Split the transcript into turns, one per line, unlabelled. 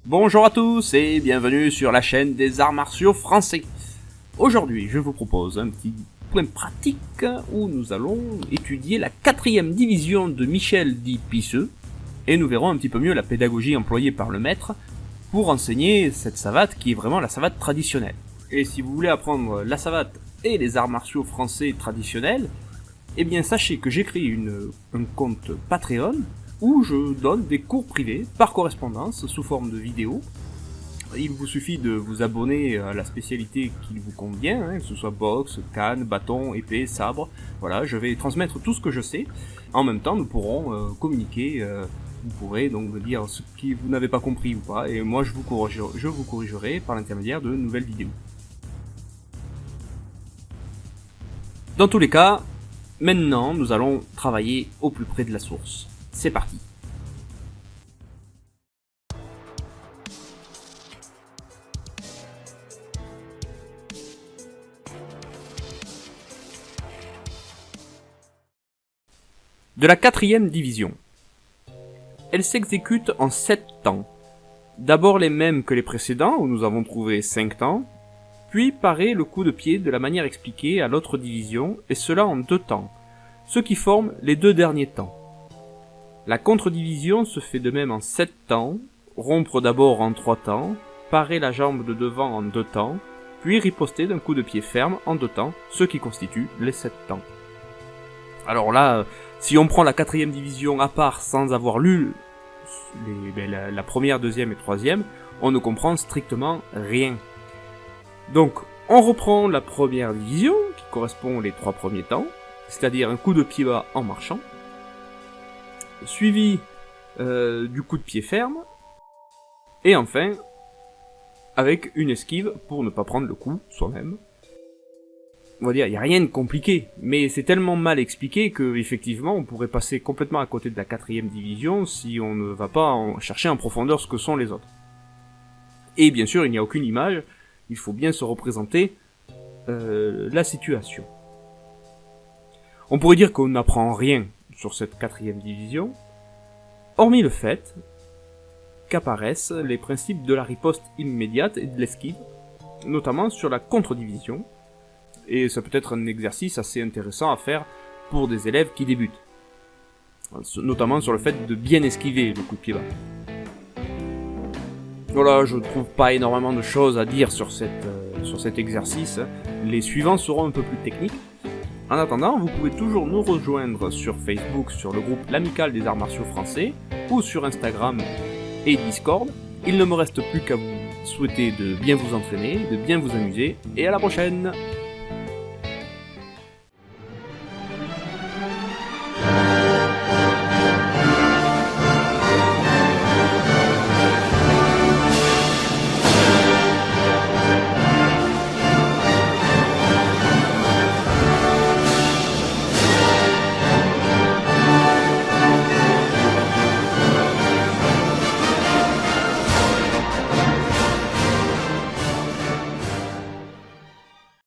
Bonjour à tous et bienvenue sur la chaîne des arts martiaux français. Aujourd'hui, je vous propose un petit point pratique où nous allons étudier la 4e division de Michel dit Pisseux et nous verrons un petit peu mieux la pédagogie employée par le maître pour enseigner cette savate qui est vraiment la savate traditionnelle. Et si vous voulez apprendre la savate et les arts martiaux français traditionnels, eh bien sachez que j'ai créé un compte Patreon où je donne des cours privés par correspondance sous forme de vidéos. Il vous suffit de vous abonner à la spécialité qui vous convient, que ce soit boxe, canne, bâton, épée, sabre. Voilà, je vais transmettre tout ce que je sais. En même temps, nous pourrons communiquer. Vous pourrez donc me dire ce que vous n'avez pas compris ou pas, et moi je vous corrigerai par l'intermédiaire de nouvelles vidéos. Dans tous les cas, maintenant nous allons travailler au plus près de la source. C'est parti. De la 4e division. Elle s'exécute en 7 temps. D'abord les mêmes que les précédents, où nous avons trouvé 5 temps, puis paraît le coup de pied de la manière expliquée à l'autre division, et cela en 2 temps, ce qui forme les 2 derniers temps. La contre-division se fait de même en 7 temps, rompre d'abord en 3 temps, parer la jambe de devant en 2 temps, puis riposter d'un coup de pied ferme en 2 temps, ce qui constitue les 7 temps. Alors là, si on prend la 4e division à part sans avoir lu la première, deuxième et troisième, on ne comprend strictement rien. Donc, on reprend la première division, qui correspond aux 3 premiers temps, c'est-à-dire un coup de pied bas en marchant, suivi du coup de pied ferme, et enfin, avec une esquive pour ne pas prendre le coup soi-même. On va dire, il n'y a rien de compliqué, mais c'est tellement mal expliqué que effectivement on pourrait passer complètement à côté de la 4e division si on ne va pas chercher en profondeur ce que sont les autres. Et bien sûr, il n'y a aucune image, il faut bien se représenter la situation. On pourrait dire qu'on n'apprend rien sur cette 4e division, hormis le fait qu'apparaissent les principes de la riposte immédiate et de l'esquive, notamment sur la contre-division, et ça peut être un exercice assez intéressant à faire pour des élèves qui débutent, notamment sur le fait de bien esquiver le coup de pied bas. Voilà, je ne trouve pas énormément de choses à dire sur cet exercice, les suivants seront un peu plus techniques. En attendant, vous pouvez toujours nous rejoindre sur Facebook, sur le groupe L'Amicale des Arts Martiaux Français, ou sur Instagram et Discord. Il ne me reste plus qu'à vous souhaiter de bien vous entraîner, de bien vous amuser, et à la prochaine!